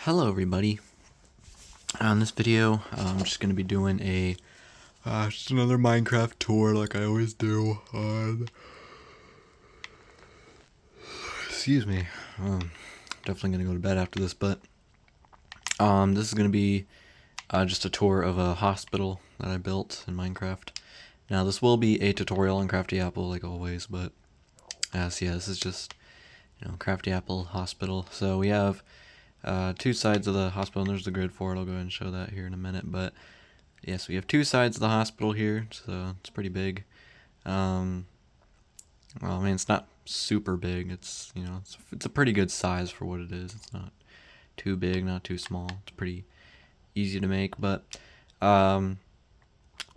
Hello everybody. On this video, I'm just going to be doing a just another Minecraft tour like I always do. Excuse me. Definitely going to go to bed after this, but this is going to be just a tour of a hospital that I built in Minecraft. Now this will be a tutorial on Crafty Apple like always, but so yeah, this is just Crafty Apple Hospital. So we have two sides of the hospital, and there's the grid for it. I'll go ahead and show that here in a minute. But yes, we have two sides of the hospital here, so it's pretty big. Well, I mean, it's not super big. It's it's a pretty good size for what it is. It's not too big, not too small. It's pretty easy to make. But yeah,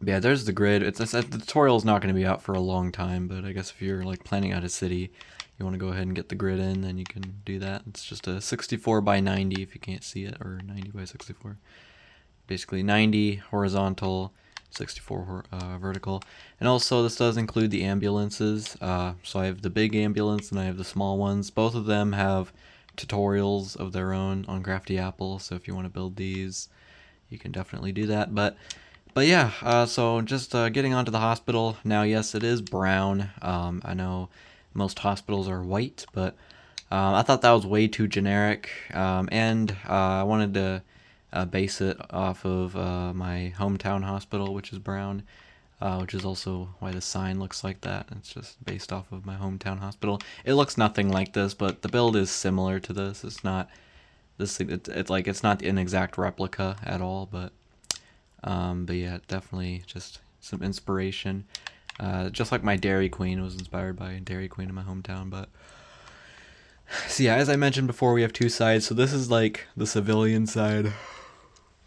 there's the grid. The tutorial is not going to be out for a long time, but I guess if you're like planning out a city, you want to go ahead and get the grid in, then you can do that. It's just a 64 by 90 if you can't see it, or 90 by 64. Basically 90 horizontal, 64 vertical. And also this does include the ambulances. So I have the big ambulance and I have the small ones. Both of them have tutorials of their own on Crafty Apple, so if you want to build these, you can definitely do that. But yeah, so just getting onto the hospital. Now, yes, it is brown. I know most hospitals are white, but I thought that was way too generic, and I wanted to base it off of my hometown hospital, which is brown, which is also why the sign looks like that. It's just based off of my hometown hospital. It looks nothing like this, but the build is similar to this. It's not this. It's not an exact replica at all, but yeah, definitely just some inspiration. Just like my Dairy Queen was inspired by Dairy Queen in my hometown. But so yeah, as I mentioned before, we have two sides. So this is like the civilian side.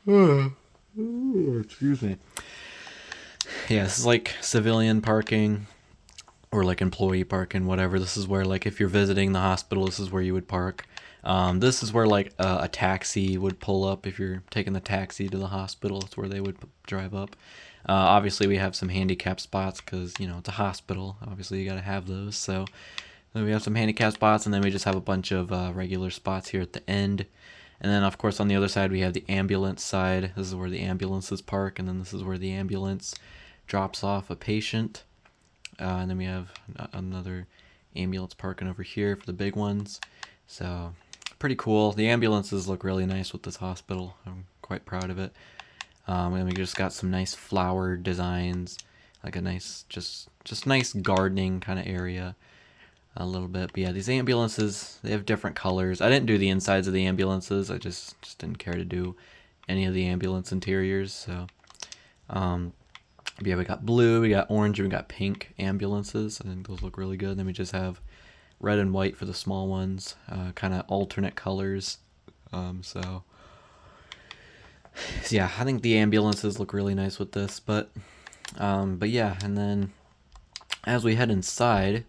Excuse me. Yeah, this is like civilian parking or like employee parking, whatever. This is where, like, if you're visiting the hospital, this is where you would park. This is where like a taxi would pull up if you're taking the taxi to the hospital. It's where they would drive up. Obviously, we have some handicap spots because it's a hospital. Obviously, you got to have those. So then we have some handicap spots, and then we just have a bunch of regular spots here at the end. And then, of course, on the other side, we have the ambulance side. This is where the ambulances park, and then this is where the ambulance drops off a patient. And then we have another ambulance parking over here for the big ones. So pretty cool. The ambulances look really nice with this hospital. I'm quite proud of it. And we just got some nice flower designs, like a nice, just nice gardening kind of area a little bit. But yeah, these ambulances, they have different colors. I didn't do the insides of the ambulances. I just didn't care to do any of the ambulance interiors. So yeah, we got blue, we got orange, and we got pink ambulances. I think those look really good. Then we just have red and white for the small ones, kind of alternate colors. So yeah, I think the ambulances look really nice with this. But yeah, and then as we head inside,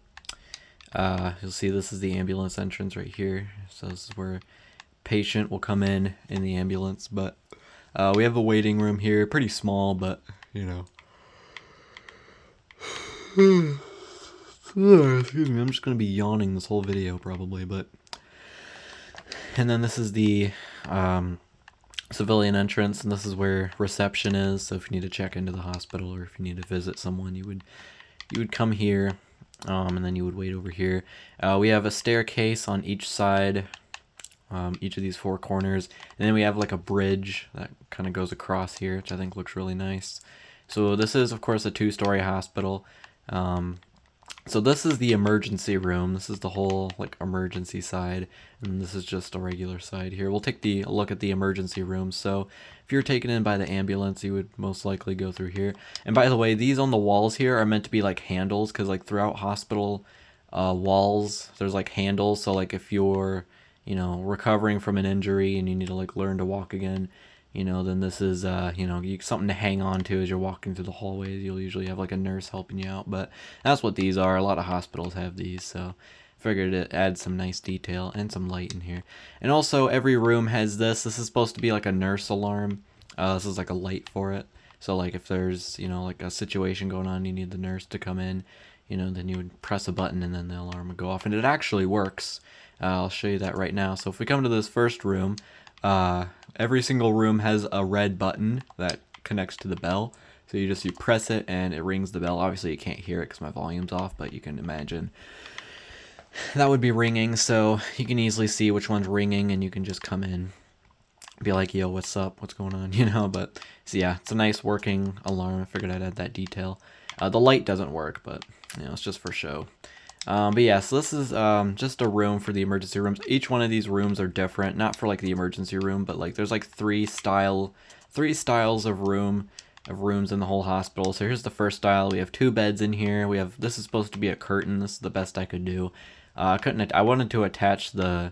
you'll see this is the ambulance entrance right here. So this is where patient will come in the ambulance. But we have a waiting room here, pretty small, but excuse me, I'm just going to be yawning this whole video probably. But and then this is the civilian entrance, and this is where reception is. So if you need to check into the hospital or if you need to visit someone, you would come here, and then you would wait over here. We have a staircase on each side, each of these four corners, and then we have like a bridge that kind of goes across here, which I think looks really nice. So this is, of course, a two-story hospital. So this is the emergency room. This is the whole like emergency side, and this is just a regular side here. We'll take a look at the emergency room. So if you're taken in by the ambulance, you would most likely go through here. And by the way, these on the walls here are meant to be like handles, because like throughout hospital walls, there's like handles. So like if you're recovering from an injury and you need to like learn to walk again, then this is something to hang on to as you're walking through the hallways. You'll usually have like a nurse helping you out, but that's what these are. A lot of hospitals have these, so figured it adds some nice detail and some light in here. And also every room has this. This is supposed to be like a nurse alarm. This is like a light for it. So like if there's like a situation going on, you need the nurse to come in. you know, then you would press a button and then the alarm would go off, and it actually works. I'll show you that right now. So if we come to this first room, every single room has a red button that connects to the bell. So you press it and it rings the bell. Obviously you can't hear it because my volume's off, but you can imagine that would be ringing. So you can easily see which one's ringing, and you can just come in, be like, yo, what's up? What's going on? You know, but so yeah, it's a nice working alarm. I figured I'd add that detail. The light doesn't work, but you know, it's just for show. But yeah, so this is just a room for the emergency rooms. Each one of these rooms are different, not for like the emergency room, but like there's like three styles of rooms in the whole hospital. So here's the first style. We have 2 beds in here. This is supposed to be a curtain. This is the best I could do. I wanted to attach the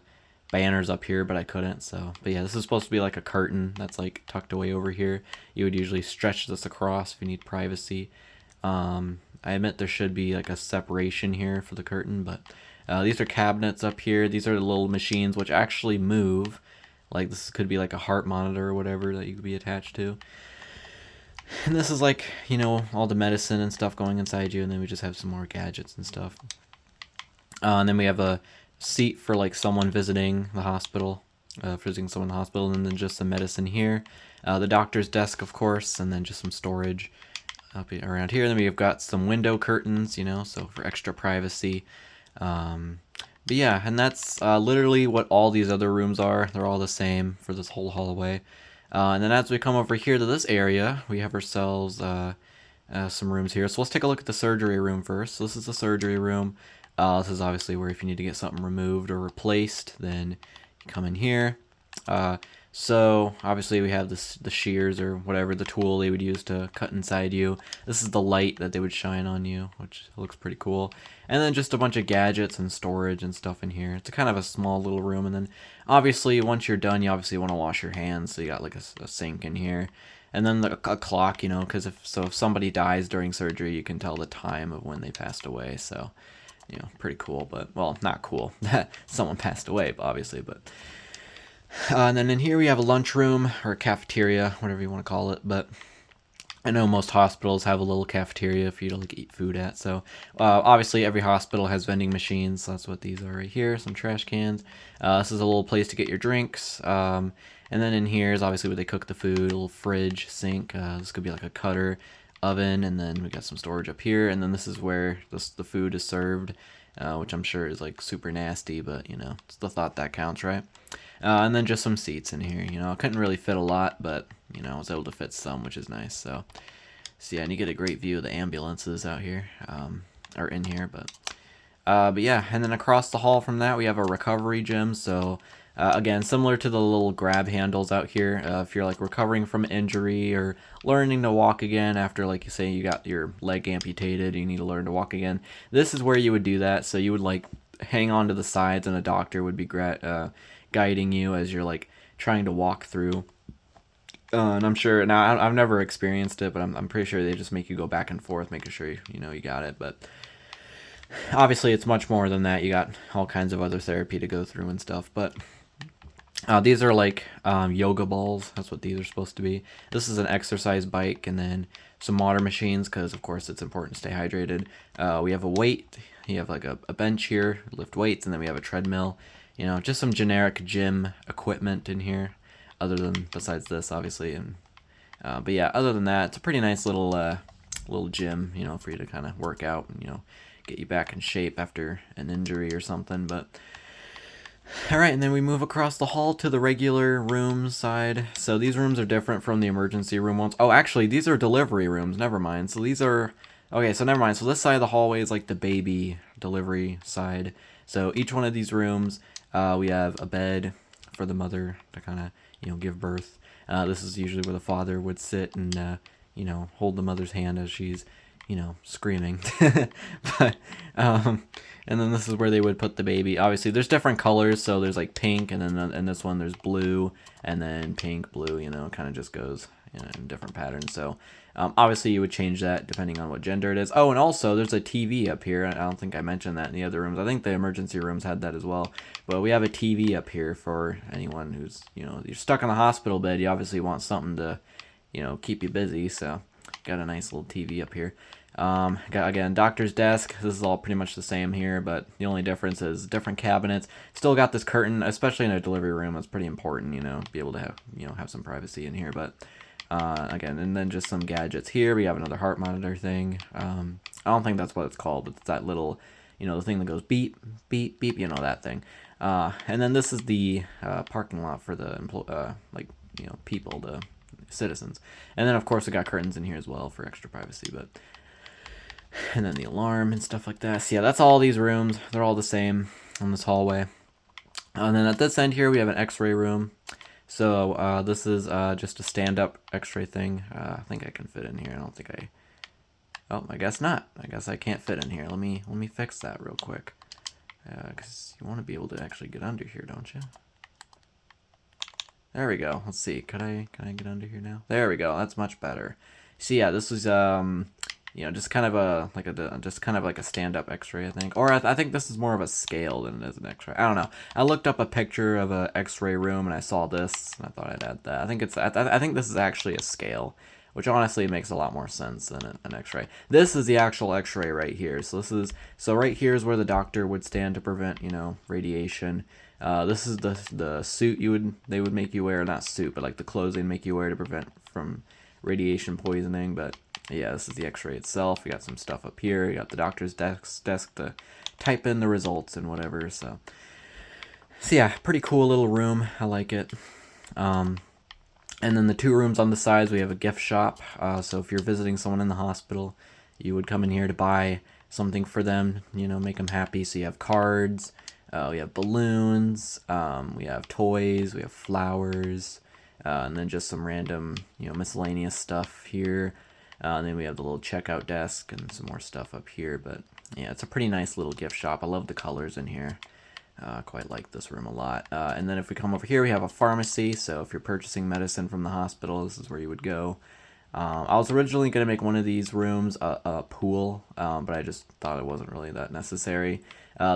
banners up here, but I couldn't. But yeah, this is supposed to be like a curtain that's like tucked away over here. You would usually stretch this across if you need privacy. I admit there should be like a separation here for the curtain, but these are cabinets up here. These are the little machines which actually move. Like this could be like a heart monitor or whatever that you could be attached to. And this is like, you know, all the medicine and stuff going inside you, and then we just have some more gadgets and stuff. And then we have a seat for like someone visiting the hospital, and then just some medicine here. The doctor's desk, of course, and then just some storage up around here. And then we've got some window curtains, you know, so for extra privacy. But yeah, and that's literally what all these other rooms are. They're all the same for this whole hallway. And then as we come over here to this area, we have ourselves some rooms here. So let's take a look at the surgery room first. So this is the surgery room. This is obviously where if you need to get something removed or replaced, then you come in here. So obviously we have the shears or whatever, the tool they would use to cut inside you. This is the light that they would shine on you, which looks pretty cool. And then just a bunch of gadgets and storage and stuff in here. It's a kind of a small little room. And then obviously once you're done, you obviously want to wash your hands. So you got like a sink in here. And then a clock, you know, because if somebody dies during surgery, you can tell the time of when they passed away. So, you know, pretty cool, but, well, not cool that someone passed away, obviously, but... and then in here we have a lunchroom, or a cafeteria, whatever you want to call it, but I know most hospitals have a little cafeteria for you to like eat food at, so obviously every hospital has vending machines, so that's what these are right here, some trash cans. This is a little place to get your drinks, and then in here is obviously where they cook the food, a little fridge, sink, this could be like a cutter, oven, and then we got some storage up here, and then this is where the food is served, which I'm sure is like super nasty, but you know, it's the thought that counts, right? And then just some seats in here, you know, I couldn't really fit a lot, but you know, I was able to fit some, which is nice. So yeah, and you get a great view of the ambulances out here, or in here, but yeah, and then across the hall from that we have a recovery gym. So again, similar to the little grab handles out here, if you're like recovering from injury or learning to walk again after, like, you say you got your leg amputated, you need to learn to walk again, this is where you would do that. So you would like hang on to the sides, and a doctor would be guiding you as you're like trying to walk through. And I'm sure, now I've never experienced it, but I'm pretty sure they just make you go back and forth, making sure you know you got it. But obviously it's much more than that. You got all kinds of other therapy to go through and stuff. But these are like yoga balls. That's what these are supposed to be. This is an exercise bike, and then some water machines, because of course it's important to stay hydrated. We have a weight. You have like a bench here, lift weights, and then we have a treadmill. You know, just some generic gym equipment in here, besides this, obviously. And but yeah, other than that, it's a pretty nice little gym, you know, for you to kind of work out and, you know, get you back in shape after an injury or something. But all right, and then we move across the hall to the regular room side. So these rooms are different from the emergency room ones. Oh, actually, these are delivery rooms. Never mind. So these are... Okay, so never mind. So this side of the hallway is like the baby delivery side. So each one of these rooms, we have a bed for the mother to kind of, you know, give birth. This is usually where the father would sit and, you know, hold the mother's hand as she's, you know, screaming. But, and then this is where they would put the baby. Obviously, there's different colors. So there's like pink, and then in this one there's blue, and then pink, blue, you know, kind of just goes in different patterns. So obviously you would change that depending on what gender it is. Oh, and also there's a TV up here. I don't think I mentioned that in the other rooms. I think the emergency rooms had that as well. But we have a TV up here for anyone who's, you know, you're stuck in the hospital bed. You obviously want something to, you know, keep you busy. So got a nice little TV up here. Again, doctor's desk. This is all pretty much the same here, but the only difference is different cabinets. Still got this curtain, especially in a delivery room. It's pretty important, be able to have some privacy in here. But again, and then just some gadgets here. We have another heart monitor thing. I don't think that's what it's called, but it's that little, the thing that goes beep, beep, beep. That thing. And then this is the parking lot for the people, the citizens. And then of course we got curtains in here as well for extra privacy. And then the alarm and stuff like that. So yeah, that's all these rooms. They're all the same on this hallway. And then at this end here, we have an x-ray room. So this is just a stand-up x-ray thing. I think I can fit in here. I don't think I... Oh, I guess not. I guess I can't fit in here. Let me fix that real quick. Because you want to be able to actually get under here, don't you? There we go. Let's see. Can I get under here now? There we go. That's much better. So yeah, this is just kind of like a stand-up X-ray, I think. Or I think this is more of a scale than it is an X-ray. I don't know. I looked up a picture of a X-ray room and I saw this, and I thought I'd add that. I think this is actually a scale, which honestly makes a lot more sense than an X-ray. This is the actual X-ray right here. So right here is where the doctor would stand to prevent, radiation. This is the suit they would make you wear, not suit, but like the clothes they'd make you wear to prevent from radiation poisoning. But yeah, this is the X-ray itself. We got some stuff up here. We got the doctor's desk to type in the results and whatever. So yeah, pretty cool little room. I like it. And then the two rooms on the sides, we have a gift shop. So if you're visiting someone in the hospital, you would come in here to buy something for them, make them happy. So you have cards, we have balloons, we have toys, we have flowers, and then just some random, miscellaneous stuff here. And then we have the little checkout desk and some more stuff up here. But yeah, it's a pretty nice little gift shop. I love the colors in here. Quite like this room a lot. And then if we come over here, we have a pharmacy. So if you're purchasing medicine from the hospital, this is where you would go. I was originally going to make one of these rooms a pool, but I just thought it wasn't really that necessary.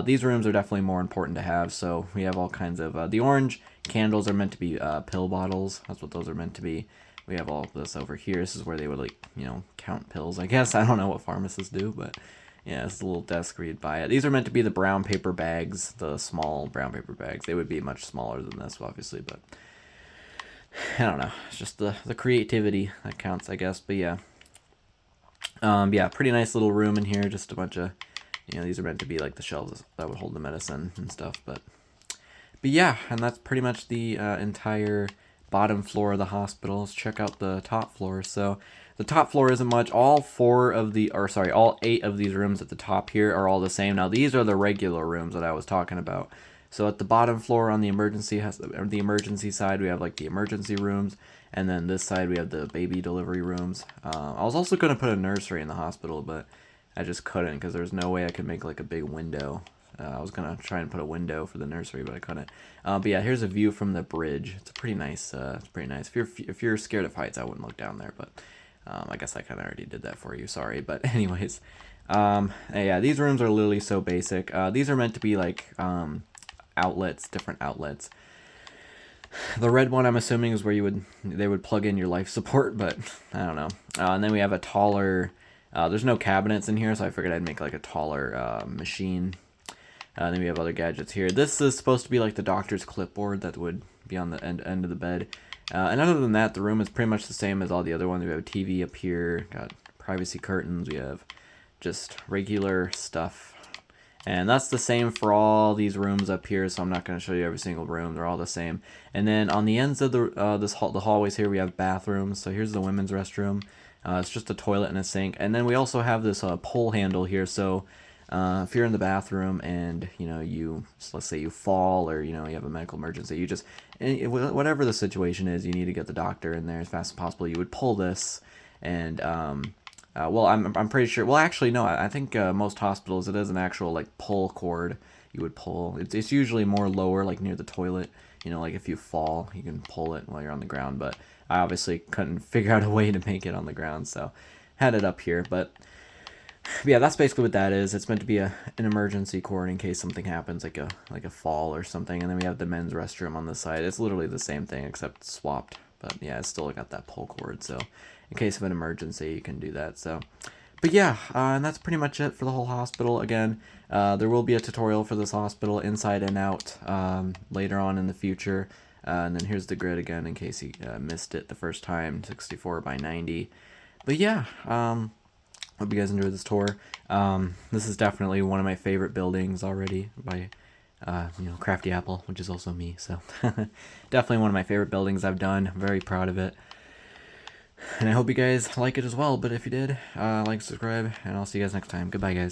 These rooms are definitely more important to have. So we have all kinds of... the orange candles are meant to be pill bottles. That's what those are meant to be. We have all this over here. This is where they would, count pills, I guess. I don't know what pharmacists do, but... yeah, it's a little desk where you'd buy it. These are meant to be the brown paper bags, the small brown paper bags. They would be much smaller than this, obviously, but I don't know. It's just the creativity that counts, I guess. But yeah, yeah, pretty nice little room in here. Just a bunch of, these are meant to be like the shelves that would hold the medicine and stuff. But yeah, and that's pretty much the entire bottom floor of the hospital. Let's check out the top floor. So the top floor isn't much. All 8 of these rooms at the top here are all the same. Now these are the regular rooms that I was talking about. So at the bottom floor on the emergency side, we have like the emergency rooms, and then this side we have the baby delivery rooms. I was also going to put a nursery in the hospital, but I just couldn't because there's no way I could make like a big window. I was going to try and put a window for the nursery, but I couldn't. But yeah, here's a view from the bridge. It's pretty nice. If you're scared of heights, I wouldn't look down there, but I guess I kind of already did that for you. Sorry. But anyways, yeah, these rooms are literally so basic. These are meant to be like outlets, different outlets. The red one, I'm assuming, is where they would plug in your life support, but I don't know. And then we have a taller... there's no cabinets in here, so I figured I'd make like a taller machine. Then we have other gadgets here. This is supposed to be like the doctor's clipboard that would be on the end of the bed. And other than that, the room is pretty much the same as all the other ones. We have a TV up here, got privacy curtains, we have just regular stuff. And that's the same for all these rooms up here, so I'm not going to show you every single room. They're all the same. And then on the ends of the hallways here, we have bathrooms. So here's the women's restroom. It's just a toilet and a sink. And then we also have this pole handle here, so... if you're in the bathroom and let's say you fall or you have a medical emergency, you just whatever the situation is, you need to get the doctor in there as fast as possible. You would pull this, and well, I'm pretty sure. Well, actually, no. I think most hospitals it is an actual like pull cord. You would pull. It's usually more lower, like near the toilet. Like if you fall, you can pull it while you're on the ground. But I obviously couldn't figure out a way to make it on the ground, so had it up here, but. Yeah, that's basically what that is. It's meant to be an emergency cord in case something happens, like a fall or something. And then we have the men's restroom on this side. It's literally the same thing except swapped. But yeah, it's still got that pull cord. So in case of an emergency, you can do that. So But yeah, and that's pretty much it for the whole hospital. Again, there will be a tutorial for this hospital inside and out later on in the future. And then here's the grid again in case you missed it the first time, 64 by 90. But yeah, hope you guys enjoyed this tour. This is definitely one of my favorite buildings already by Crafty Apple, which is also me. So definitely one of my favorite buildings I've done. I'm very proud of it. And I hope you guys like it as well. But if you did, like, subscribe, and I'll see you guys next time. Goodbye, guys.